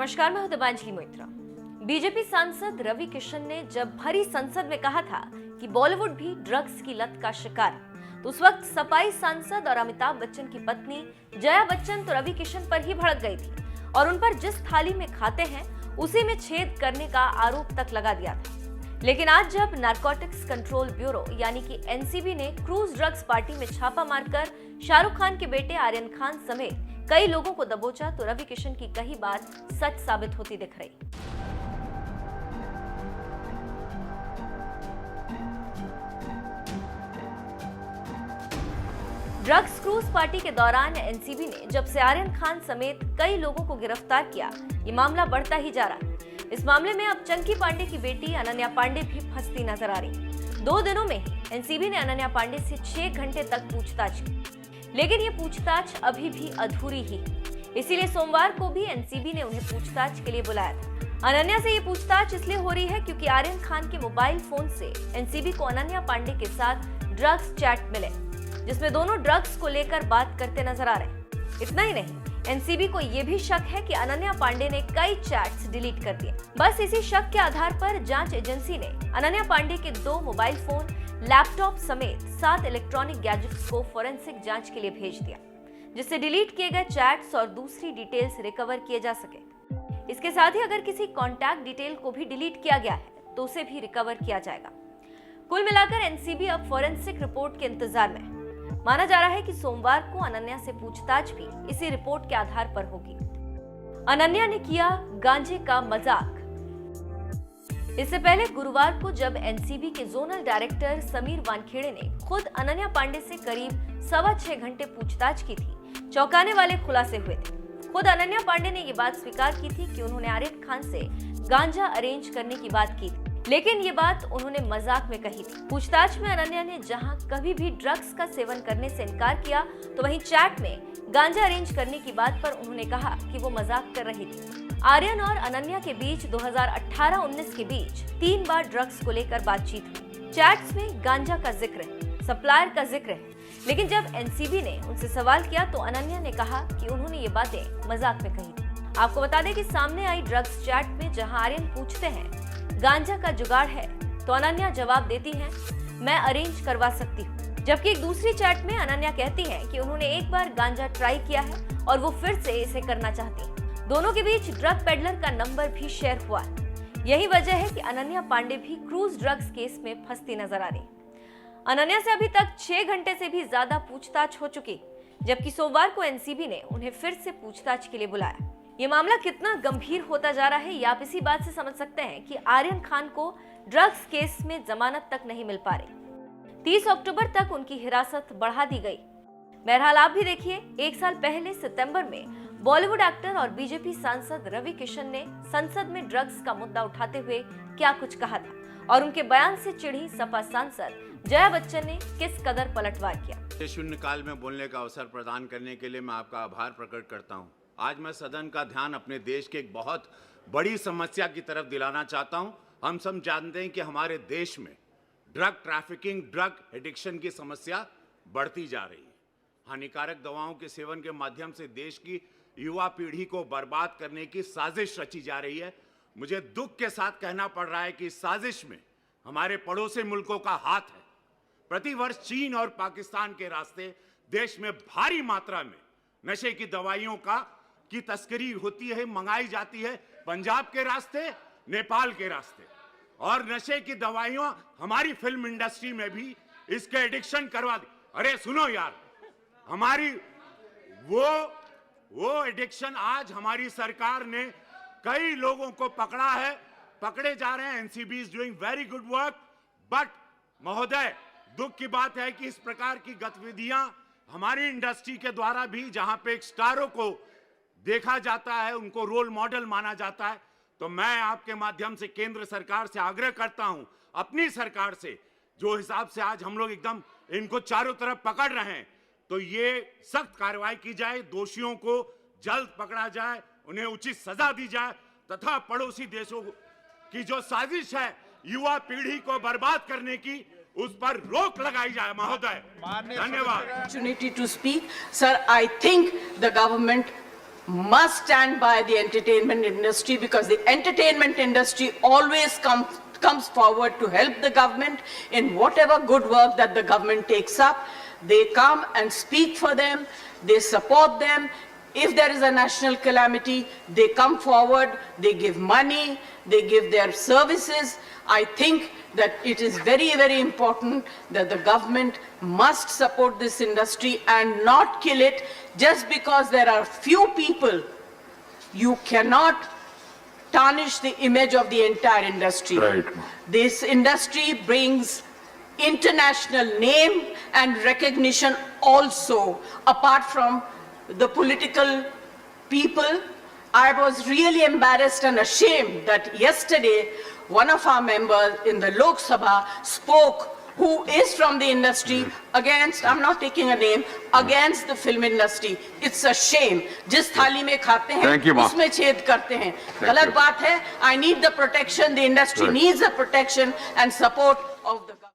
नमस्कार, मैं हूं दिव्यांजलि मोइत्रा। बीजेपी सांसद रवि किशन ने जब भरी संसद में कहा था कि बॉलीवुड भी ड्रग्स की लत का शिकार है, तो उस वक्त सफाई सांसद और अमिताभ बच्चन की पत्नी जया बच्चन तो रवि किशन पर ही भड़क गई थी और उन पर जिस थाली में खाते हैं उसी में छेद करने का आरोप तक लगा दिया था। लेकिन आज जब नारकोटिक्स कंट्रोल ब्यूरो यानी कि एनसीबी ने क्रूज ड्रग्स पार्टी में छापा मारकर शाहरुख खान के बेटे आर्यन खान समेत कई लोगों को दबोचा, तो रवि किशन की कही बात सच साबित होती दिख रही। ड्रग्स क्रूज पार्टी के दौरान एनसीबी ने जब से आर्यन खान समेत कई लोगों को गिरफ्तार किया, ये मामला बढ़ता ही जा रहा है। इस मामले में अब चंकी पांडे की बेटी अनन्या पांडे भी फंसती नजर आ रही। 2 दिनों में ही एनसीबी ने अनन्या पांडे से 6 घंटे तक पूछताछ की, लेकिन ये पूछताछ अभी भी अधूरी ही। इसीलिए सोमवार को भी एनसीबी ने उन्हें पूछताछ के लिए बुलाया था। अनन्या से ये पूछताछ इसलिए हो रही है क्योंकि आर्यन खान के मोबाइल फोन से एनसीबी को अनन्या पांडे के साथ ड्रग्स चैट मिले, जिसमें दोनों ड्रग्स को लेकर बात करते नजर आ रहे। इतना ही नहीं, एनसीबी को यह भी शक है कि अनन्या पांडे ने कई चैट्स डिलीट कर दिए। बस इसी शक के आधार पर जांच एजेंसी ने अनन्या पांडे के 2 मोबाइल फोन, लैपटॉप समेत 7 इलेक्ट्रॉनिक गैजेट्स को फोरेंसिक जांच के लिए भेज दिया, जिससे डिलीट किए गए चैट्स और दूसरी डिटेल्स रिकवर किए जा सके। इसके साथ ही अगर किसी कॉन्टैक्ट डिटेल को भी डिलीट किया गया है तो उसे भी रिकवर किया जाएगा। कुल मिलाकर एनसीबी अब फोरेंसिक रिपोर्ट के इंतजार में है। माना जा रहा है कि सोमवार को अनन्या से पूछताछ भी इसी रिपोर्ट के आधार पर होगी। अनन्या ने किया गांजे का मजाक। इससे पहले गुरुवार को जब एनसीबी के जोनल डायरेक्टर समीर वानखेड़े ने खुद अनन्या पांडे से करीब 6.25 घंटे पूछताछ की थी, चौंकाने वाले खुलासे हुए थे। खुद अनन्या पांडे ने ये बात स्वीकार की थी कि उन्होंने आर्यन खान से गांजा अरेंज करने की बात की थी, लेकिन ये बात उन्होंने मजाक में कही थी। पूछताछ में अनन्या ने जहां कभी भी ड्रग्स का सेवन करने से इनकार किया, तो वहीं चैट में गांजा अरेंज करने की बात पर उन्होंने कहा कि वो मजाक कर रही थी। आर्यन और अनन्या के बीच 2018-19 के बीच 3 बार ड्रग्स को लेकर बातचीत हुई। चैट्स में गांजा का जिक्र है, सप्लायर का जिक्र है, लेकिन जब एनसीबी ने उनसे सवाल किया तो अनन्या ने कहा कि उन्होंने ये बातें मजाक में कही थी। आपको बता दें कि सामने आई ड्रग्स चैट में जहां आर्यन पूछते हैं गांजा का जुगाड़ है, तो अनन्या जवाब देती हैं मैं अरेंज करवा सकती हूँ। जबकि एक दूसरी चैट में अनन्या कहती हैं कि उन्होंने एक बार गांजा ट्राई किया है और वो फिर से इसे करना चाहती हैं। दोनों के बीच ड्रग पेडलर का नंबर भी शेयर हुआ है। यही वजह है कि अनन्या पांडे भी क्रूज ड्रग्स केस में फंसती नजर आ रही। अनन्या से अभी तक 6 घंटे से भी ज्यादा पूछताछ हो चुकी, जबकि सोमवार को एनसीबी ने उन्हें फिर से पूछताछ के लिए बुलाया। ये मामला कितना गंभीर होता जा रहा है, ये आप इसी बात से समझ सकते हैं कि आर्यन खान को ड्रग्स केस में जमानत तक नहीं मिल पा रही। 30 अक्टूबर तक उनकी हिरासत बढ़ा दी गई। बहरहाल आप भी देखिए, 1 साल पहले सितंबर में बॉलीवुड एक्टर और बीजेपी सांसद रवि किशन ने संसद में ड्रग्स का मुद्दा उठाते हुए क्या कुछ कहा था और उनके बयान से चिढ़ी सपा सांसद जया बच्चन ने किस कदर पलटवार किया। शून्यकाल में बोलने का अवसर प्रदान करने के लिए मैं आपका आभार प्रकट करता हूं। आज मैं सदन का ध्यान अपने देश के एक बहुत बड़ी समस्या की तरफ दिलाना चाहता हूं। हम सब जानते हैं कि हमारे देश में ड्रग ट्रैफिकिंग, ड्रग एडिक्शन की समस्या बढ़ती जा रही है। हानिकारक दवाओं के सेवन के माध्यम से देश की युवा पीढ़ी को बर्बाद करने की साजिश रची जा रही है। मुझे दुख के साथ कहना पड़ रहा है कि इस साजिश में हमारे पड़ोसी मुल्कों का हाथ है। प्रतिवर्ष चीन और पाकिस्तान के रास्ते देश में भारी मात्रा में नशे की दवाइयों की तस्करी होती है, मंगाई जाती है, पंजाब के रास्ते, नेपाल के रास्ते। और नशे की दवाइयां हमारी फिल्म इंडस्ट्री में भी इसके एडिक्शन करवा दी। अरे सुनो यार, हमारी वो एडिक्शन आज हमारी सरकार ने कई लोगों को पकड़ा है, पकड़े जा रहे हैं। NCB is doing very good work, but महोदय दुख की बात है कि इस प्रकार की गतिविधियां हमारी इंडस्ट्री के द्वारा भी, जहां पे एक स्टारों को देखा जाता है, उनको रोल मॉडल माना जाता है, तो मैं आपके माध्यम से केंद्र सरकार से आग्रह करता हूं, अपनी सरकार से, जो हिसाब से आज हम लोग एकदम इनको चारों तरफ पकड़ रहे हैं, तो ये सख्त कार्रवाई की जाए, दोषियों को जल्द पकड़ा जाए, उन्हें उचित सजा दी जाए तथा पड़ोसी देशों की जो साजिश है युवा पीढ़ी को बर्बाद करने की, उस पर रोक लगाई जाए। महोदय धन्यवाद। Opportunity to speak, sir. I think the government must stand by the entertainment industry, because the entertainment industry always comes forward to help the government in whatever good work that the government takes up. They come and speak for them, they support them. If there is a national calamity, they come forward, they give money, they give their services. I think that it is very, very important that the government must support this industry and not kill it just because there are few people. You cannot tarnish the image of the entire industry. Right. This industry brings international name and recognition also, apart from the political people. I was really embarrassed and ashamed that yesterday one of our members in the Lok Sabha spoke, who is from the industry, against, I'm not taking a name, against the film industry. It's a shame. जिस थाली में खाते हैं, Thank you, ma'am. उसमें छेद करते हैं. गलत बात है. I need the protection. The industry Right. needs the protection and support of the government.